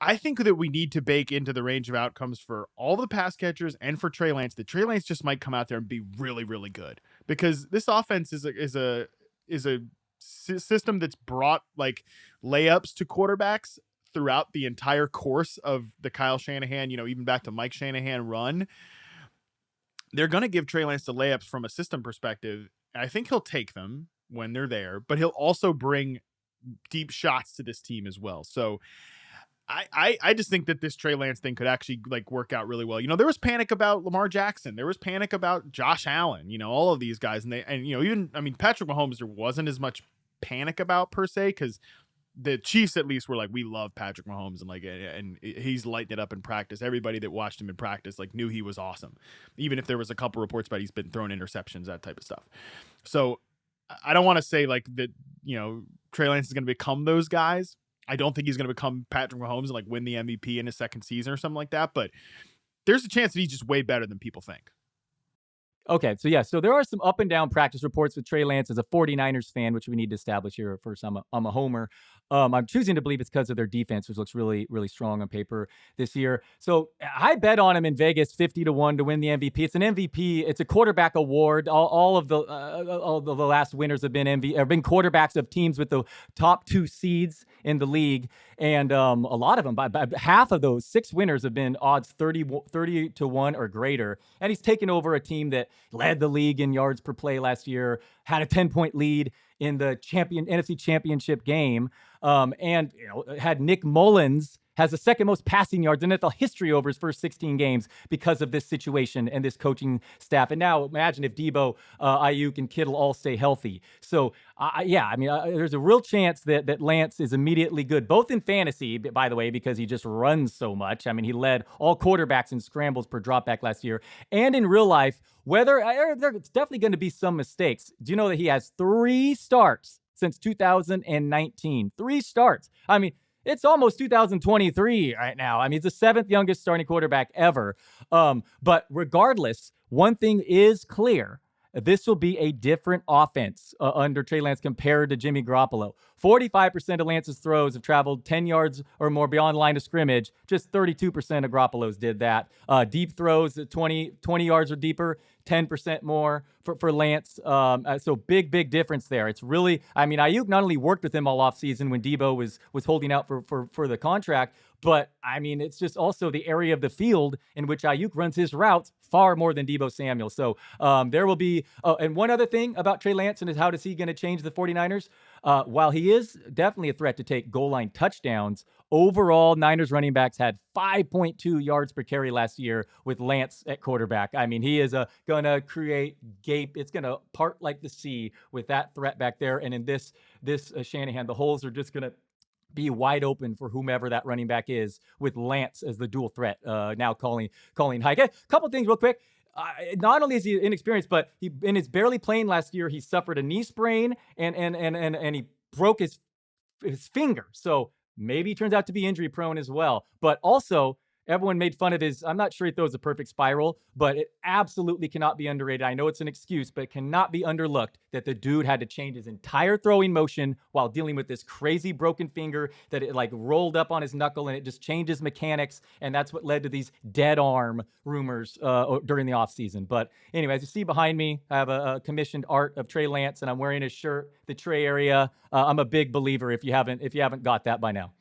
I think that we need to bake into the range of outcomes for all the pass catchers and for Trey Lance, that Trey Lance just might come out there and be really, really good, because this offense is a system that's brought like layups to quarterbacks throughout the entire course of the Kyle Shanahan, even back to Mike Shanahan run. They're going to give Trey Lance the layups from a system perspective. I think he'll take them when they're there, but he'll also bring deep shots to this team as well. So I just think that this Trey Lance thing could actually like work out really well. There was panic about Lamar Jackson. There was panic about Josh Allen, all of these guys. And Patrick Mahomes, there wasn't as much panic about per se, because the Chiefs at least were like, we love Patrick Mahomes, and he's lighting it up in practice. Everybody that watched him in practice like knew he was awesome, even if there was a couple reports about he's been throwing interceptions, that type of stuff. So I don't want to say like that, Trey Lance is going to become those guys. I don't think he's going to become Patrick Mahomes and like win the MVP in his second season or something like that, but there's a chance that he's just way better than people think. Okay, so there are some up and down practice reports with Trey Lance as a 49ers fan, which we need to establish here first. I'm a homer. I'm choosing to believe it's because of their defense, which looks really, really strong on paper this year. So I bet on him in Vegas 50-1 to win the MVP. It's an MVP. It's a quarterback award. All of the last winners have been quarterbacks of teams with the top 2 seeds in the league. And a lot of them, by half of those 6 winners have been odds 30-1 or greater. And he's taken over a team that led the league in yards per play last year, had a 10-point lead in the NFC Championship game, and had Nick Mullins has the second most passing yards in NFL history over his first 16 games because of this situation and this coaching staff. And now imagine if Debo, Ayuk, and Kittle all stay healthy. So, there's a real chance that Lance is immediately good, both in fantasy, by the way, because he just runs so much. I mean, he led all quarterbacks in scrambles per dropback last year. And in real life, there's definitely going to be some mistakes. Do you know that he has 3 starts since 2019? 3 starts. It's almost 2023 right now. He's the 7th youngest starting quarterback ever. But regardless, one thing is clear. This will be a different offense under Trey Lance compared to Jimmy Garoppolo. 45% of Lance's throws have traveled 10 yards or more beyond line of scrimmage. Just 32% of Garoppolo's did that. Deep throws at 20 yards or deeper, 10% more for Lance. So big difference there. It's really, Ayuk not only worked with him all offseason when Debo was holding out for the contract, but it's just also the area of the field in which Ayuk runs his routes far more than Debo Samuel. So there will be, and one other thing about Trey Lance and how is he going to change the 49ers? While he is definitely a threat to take goal line touchdowns, overall Niners running backs had 5.2 yards per carry last year with Lance at quarterback. He is going to create gape. It's going to part like the sea with that threat back there. And in this Shanahan, the holes are just going to be wide open for whomever that running back is, with Lance as the dual threat, now calling hike. A couple things real quick. Not only is he inexperienced, but he in his barely playing last year, he suffered a knee sprain and he broke his finger. So maybe he turns out to be injury prone as well. But also, everyone made fun of his, I'm not sure he throws a perfect spiral, but it absolutely cannot be underrated. I know it's an excuse, but it cannot be underlooked that the dude had to change his entire throwing motion while dealing with this crazy broken finger that it like rolled up on his knuckle, and it just changed his mechanics. And that's what led to these dead arm rumors during the offseason. But anyway, as you see behind me, I have a commissioned art of Trey Lance, and I'm wearing his shirt, the Trey area. I'm a big believer if you haven't got that by now.